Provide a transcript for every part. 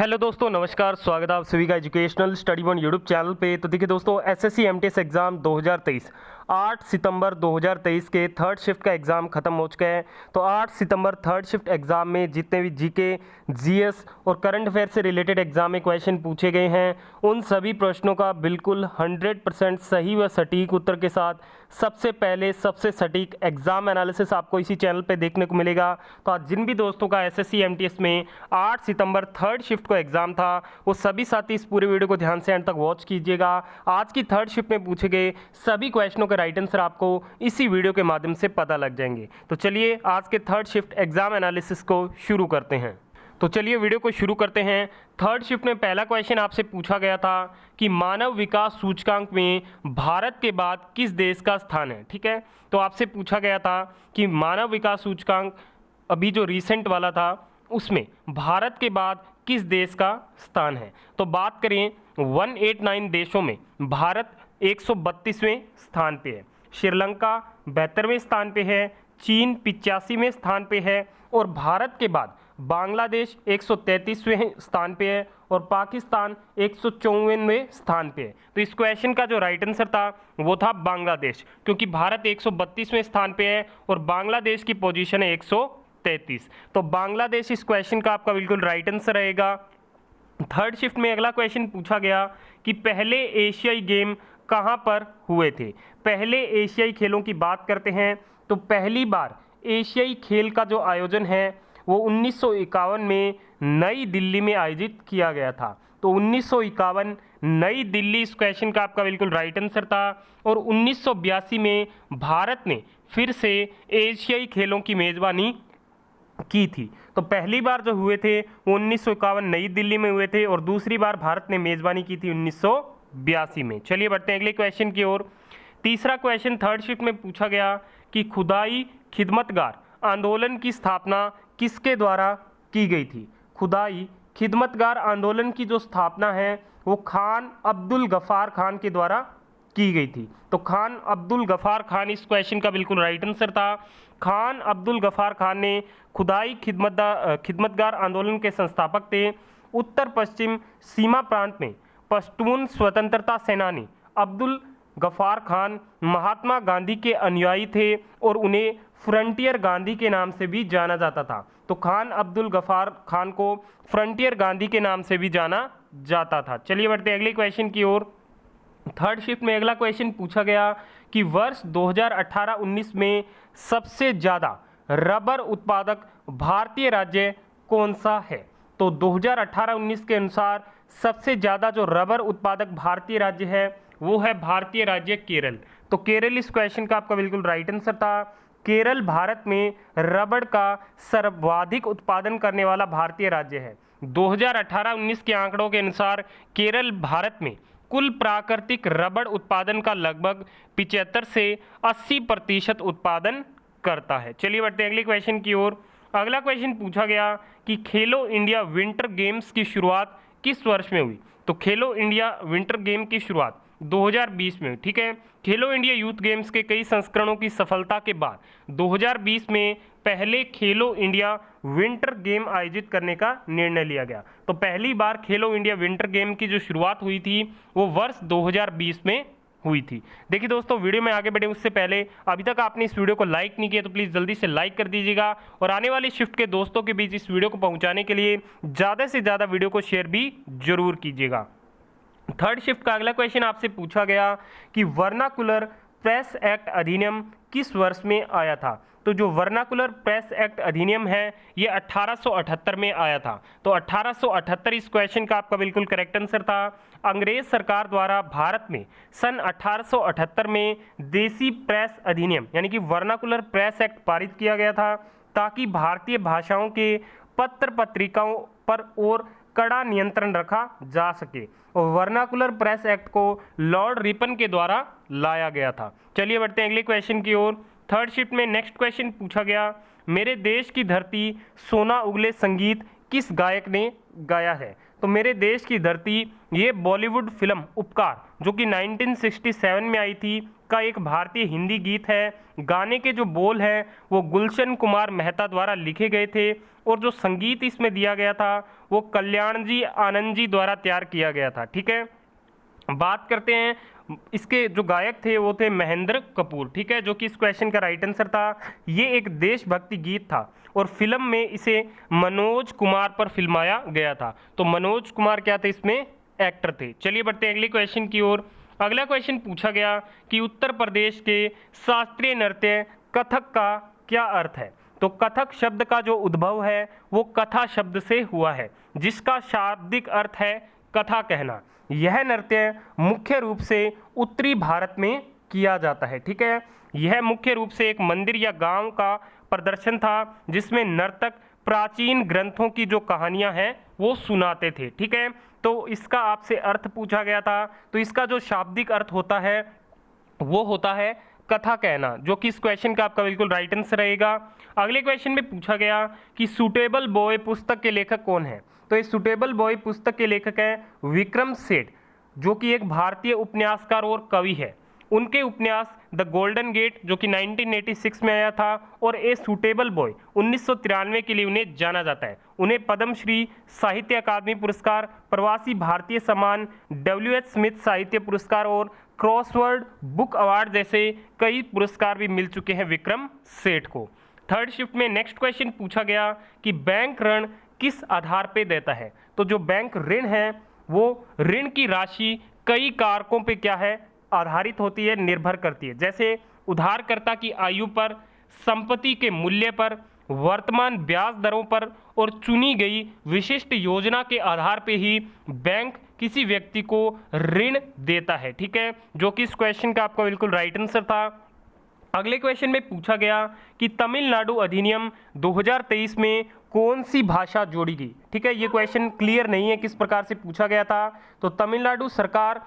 Hello दोस्तों, नमस्कार। स्वागत है आप सभी का educational study one YouTube channel पे। तो देखिए दोस्तों, एसएससी एमटीएस एग्ज़ाम 2023 8 सितंबर 2023 के थर्ड शिफ्ट का एग्ज़ाम खत्म हो चुका है। तो 8 सितंबर थर्ड शिफ्ट एग्ज़ाम में जितने भी जीके, जीएस और करंट अफेयर से रिलेटेड एग्ज़ाम में क्वेश्चन पूछे गए हैं, उन सभी प्रश्नों का बिल्कुल 100% सही व सटीक उत्तर के साथ सबसे पहले सबसे सटीक एग्ज़ाम एनालिसिस आपको इसी चैनल पे देखने को मिलेगा। तो आज जिन भी दोस्तों का एसएससी एमटीएस में 8 सितंबर थर्ड शिफ्ट को एग्ज़ाम था, वो सभी साथी इस पूरे वीडियो को ध्यान से एंड तक वॉच कीजिएगा। आज की थर्ड शिफ्ट में पूछे गए सभी क्वेश्चनों के राइट आंसर आपको इसी वीडियो के माध्यम से पता लग जाएंगे। तो चलिए आज के थर्ड शिफ्ट एग्ज़ाम एनालिसिस को शुरू करते हैं। तो चलिए वीडियो को शुरू करते हैं। थर्ड शिफ्ट में पहला क्वेश्चन आपसे पूछा गया था कि मानव विकास सूचकांक में भारत के बाद किस देश का स्थान है। ठीक है, तो आपसे पूछा गया था कि मानव विकास सूचकांक अभी जो रिसेंट वाला था उसमें भारत के बाद किस देश का स्थान है। तो बात करें 189 देशों में भारत 132वें स्थान पे है, श्रीलंका 72वें स्थान पे है, चीन 85वें स्थान पे है और भारत के बाद बांग्लादेश 133वें स्थान पे है और पाकिस्तान 154वें स्थान पे है। तो इस क्वेश्चन का जो राइट आंसर था वो था बांग्लादेश, क्योंकि भारत 132वें स्थान पे है और बांग्लादेश की पोजीशन है 133। तो बांग्लादेश इस क्वेश्चन का आपका बिल्कुल राइट आंसर रहेगा। थर्ड शिफ्ट में अगला क्वेश्चन पूछा गया कि पहले एशियाई गेम कहाँ पर हुए थे। पहले एशियाई खेलों की बात करते हैं तो पहली बार एशियाई खेल का जो आयोजन है वो 1951 में नई दिल्ली में आयोजित किया गया था। तो 1951 नई दिल्ली इस क्वेश्चन का आपका बिल्कुल राइट आंसर था। और 1982 में भारत ने फिर से एशियाई खेलों की मेज़बानी की थी। तो पहली बार जो हुए थे वो 1951 नई दिल्ली में हुए थे और दूसरी बार भारत ने मेज़बानी की थी 1982 में। चलिए बढ़ते हैं अगले क्वेश्चन की ओर। तीसरा क्वेश्चन थर्ड शिफ्ट में पूछा गया कि खुदाई खिदमतगार आंदोलन की स्थापना किसके द्वारा की गई थी। खुदाई खिदमतगार आंदोलन की जो स्थापना है वो खान अब्दुल गफ़ार खान के द्वारा की गई थी। तो खान अब्दुल गफ़ार खान इस क्वेश्चन का बिल्कुल राइट आंसर था। खान अब्दुल गफ़ार खान ने खुदाई खिदमतगार आंदोलन के संस्थापक थे। उत्तर पश्चिम सीमा प्रांत में पश्तून स्वतंत्रता सेनानी अब्दुल गफ़ार खान महात्मा गांधी के अनुयायी थे और उन्हें फ्रंटियर गांधी के नाम से भी जाना जाता था। तो खान अब्दुल गफ़ार खान को फ्रंटियर गांधी के नाम से भी जाना जाता था। चलिए बढ़ते हैं अगले क्वेश्चन की ओर। थर्ड शिफ्ट में अगला क्वेश्चन पूछा गया कि वर्ष 2018-19 में सबसे ज़्यादा रबर उत्पादक भारतीय राज्य कौन सा है। तो 2018-19 के अनुसार सबसे ज़्यादा जो रबर उत्पादक भारतीय राज्य है वो है भारतीय राज्य केरल। तो केरल इस क्वेश्चन का आपका बिल्कुल राइट आंसर था। केरल भारत में रबड़ का सर्वाधिक उत्पादन करने वाला भारतीय राज्य है। 2018-19 के आंकड़ों के अनुसार केरल भारत में कुल प्राकृतिक रबड़ उत्पादन का लगभग 75 से 80% उत्पादन करता है। चलिए बढ़ते हैं अगले क्वेश्चन की ओर। अगला क्वेश्चन पूछा गया कि खेलो इंडिया विंटर गेम्स की शुरुआत किस वर्ष में हुई। तो खेलो इंडिया विंटर गेम की शुरुआत 2020 में हुई। ठीक है, खेलो इंडिया यूथ गेम्स के कई संस्करणों की सफलता के बाद 2020 में पहले खेलो इंडिया विंटर गेम आयोजित करने का निर्णय लिया गया। तो पहली बार खेलो इंडिया विंटर गेम की जो शुरुआत हुई थी वो वर्ष 2020 में हुई थी। देखिए दोस्तों, वीडियो में आगे बढ़े उससे पहले अभी तक आपने इस वीडियो को लाइक नहीं किया तो प्लीज़ जल्दी से लाइक कर दीजिएगा और आने वाली शिफ्ट के दोस्तों के बीच इस वीडियो को पहुंचाने के लिए ज़्यादा से ज़्यादा वीडियो को शेयर भी जरूर कीजिएगा। थर्ड शिफ्ट का अगला क्वेश्चन आपसे पूछा गया कि वर्नाकुलर प्रेस एक्ट अधिनियम किस वर्ष में आया था। तो जो वर्नाकुलर प्रेस एक्ट अधिनियम है ये 1878 में आया था। तो 1878 इस क्वेश्चन का आपका बिल्कुल करेक्ट आंसर था। अंग्रेज सरकार द्वारा भारत में सन 1878 में देसी प्रेस अधिनियम यानी कि वर्नाकुलर प्रेस एक्ट पारित किया गया था ताकि भारतीय भाषाओं के पत्र पत्रिकाओं पर और कड़ा नियंत्रण रखा जा सके और वर्नाकुलर प्रेस एक्ट को लॉर्ड रिपन के द्वारा लाया गया था। चलिए बढ़ते हैं अगले क्वेश्चन की ओर। थर्ड शिफ्ट में नेक्स्ट क्वेश्चन पूछा गया, मेरे देश की धरती सोना उगले संगीत किस गायक ने गाया है? तो मेरे देश की धरती ये बॉलीवुड फिल्म उपकार जो कि 1967 में आई थी का एक भारतीय हिंदी गीत है। गाने के जो बोल है वो गुलशन कुमार मेहता द्वारा लिखे गए थे और जो संगीत इसमें दिया गया था वो कल्याण जी आनंद जी द्वारा तैयार किया गया था। ठीक है, बात करते हैं इसके जो गायक थे वो थे महेंद्र कपूर। ठीक है, जो कि इस क्वेश्चन का राइट आंसर था। ये एक देशभक्ति गीत था और फिल्म में इसे मनोज कुमार पर फिल्माया गया था। तो मनोज कुमार क्या थे? इसमें एक्टर थे। चलिए बढ़ते हैं अगले क्वेश्चन की ओर। अगला क्वेश्चन पूछा गया कि उत्तर प्रदेश के शास्त्रीय नृत्य कथक का क्या अर्थ है? तो कथक शब्द का जो उद्भव है वो कथा शब्द से हुआ है, जिसका शाब्दिक अर्थ है कथा कहना। यह नृत्य मुख्य रूप से उत्तरी भारत में किया जाता है। ठीक है, यह मुख्य रूप से एक मंदिर या गांव का प्रदर्शन था जिसमें नर्तक प्राचीन ग्रंथों की जो कहानियां हैं वो सुनाते थे। ठीक है, तो इसका आपसे अर्थ पूछा गया था, तो इसका जो शाब्दिक अर्थ होता है वो होता है कथा कहना, जो कि इस क्वेश्चन का आपका बिल्कुल राइट आंसर रहेगा। अगले क्वेश्चन में पूछा गया कि सुटेबल बॉय पुस्तक के लेखक कौन है? तो इस सुटेबल बॉय पुस्तक के लेखक हैं विक्रम सेठ, जो कि एक भारतीय उपन्यासकार और कवि है। उनके उपन्यास द गोल्डन गेट जो कि 1986 में आया था और ए सुटेबल बॉय 1993 के लिए उन्हें जाना जाता है। उन्हें पद्मश्री, साहित्य अकादमी पुरस्कार, प्रवासी भारतीय सम्मान, WH स्मिथ साहित्य पुरस्कार और क्रॉसवर्ड बुक अवार्ड जैसे कई पुरस्कार भी मिल चुके हैं विक्रम सेठ को। थर्ड शिफ्ट में नेक्स्ट क्वेश्चन पूछा गया कि बैंक ऋण किस आधार पे देता है? तो जो बैंक ऋण है वो ऋण की राशि कई कारकों पे क्या है? आधारित होती है, निर्भर करती है। जैसे उधारकर्ता की आयु पर, संपत्ति के मूल्य पर, वर्तमान ब्याज दरों पर और चुनी गई विशिष्ट योजना के आधार पे ही बैंक किसी व्यक्ति को ऋण देता है। ठीक है, जो कि इस क्वेश्चन का आपका बिल्कुल राइट आंसर था। अगले क्वेश्चन में पूछा गया कि तमिलनाडु अधिनियम 2023 में कौन सी भाषा जोड़ी गई? ठीक है, ये क्वेश्चन क्लियर नहीं है किस प्रकार से पूछा गया था। तो तमिलनाडु सरकार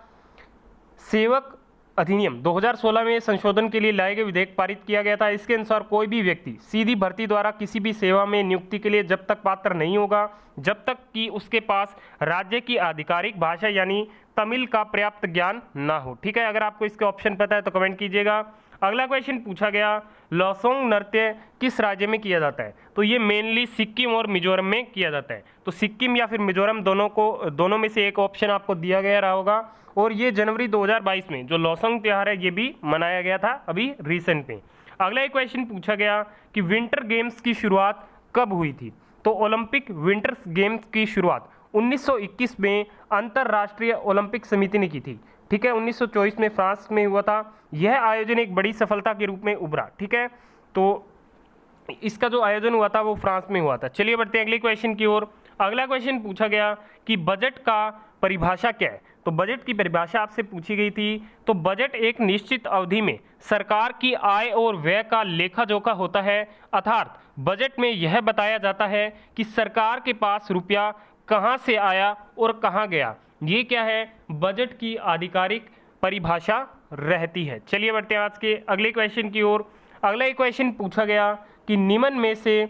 सेवक अधिनियम 2016 में संशोधन के लिए लाए गए विधेयक पारित किया गया था। इसके अनुसार कोई भी व्यक्ति सीधी भर्ती द्वारा किसी भी सेवा में नियुक्ति के लिए जब तक पात्र नहीं होगा जब तक कि उसके पास राज्य की आधिकारिक भाषा यानी तमिल का पर्याप्त ज्ञान ना हो। ठीक है, अगर आपको इसके ऑप्शन पता है तो कमेंट कीजिएगा। अगला क्वेश्चन पूछा गया लॉसोंग नृत्य किस राज्य में किया जाता है? तो ये मेनली सिक्किम और मिजोरम में किया जाता है। तो सिक्किम या फिर मिजोरम दोनों में से एक ऑप्शन आपको दिया गया रहा होगा। और ये जनवरी 2022 में जो लॉसोंग त्यौहार है ये भी मनाया गया था अभी रिसेंट में। अगला एक क्वेश्चन पूछा गया कि विंटर गेम्स की शुरुआत कब हुई थी? तो ओलंपिक विंटर गेम्स की शुरुआत 1921 में अंतर्राष्ट्रीय ओलंपिक समिति ने की थी। ठीक है, 1924 में फ्रांस में हुआ था। यह आयोजन एक बड़ी सफलता के रूप में उभरा। ठीक है, तो इसका जो आयोजन हुआ था वो फ्रांस में हुआ था। चलिए बढ़ते हैं अगले क्वेश्चन की ओर। अगला क्वेश्चन पूछा गया कि बजट का परिभाषा क्या है? तो बजट की परिभाषा आपसे पूछी गई थी। तो बजट एक निश्चित अवधि में सरकार की आय और व्यय का लेखा जोखा होता है, अर्थात बजट में यह बताया जाता है कि सरकार के पास रुपया कहां से आया और कहां गया। ये क्या है? बजट की आधिकारिक परिभाषा रहती है। चलिए बढ़ते हैं आज के अगले क्वेश्चन की ओर। अगला एक क्वेश्चन पूछा गया कि निम्न में से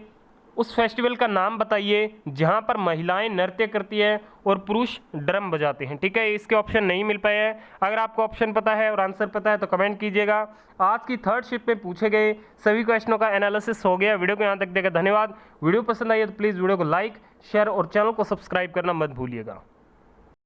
उस फेस्टिवल का नाम बताइए जहां पर महिलाएं नृत्य करती है और पुरुष ड्रम बजाते हैं। ठीक है, इसके ऑप्शन नहीं मिल पाए हैं। अगर आपको ऑप्शन पता है और आंसर पता है तो कमेंट कीजिएगा। आज की थर्ड शिफ्ट में पूछे गए सभी क्वेश्चनों का एनालिसिस हो गया। वीडियो को यहाँ तक देखा धन्यवाद। वीडियो पसंद आई है तो प्लीज़ वीडियो को लाइक, शेयर और चैनल को सब्सक्राइब करना मत भूलिएगा।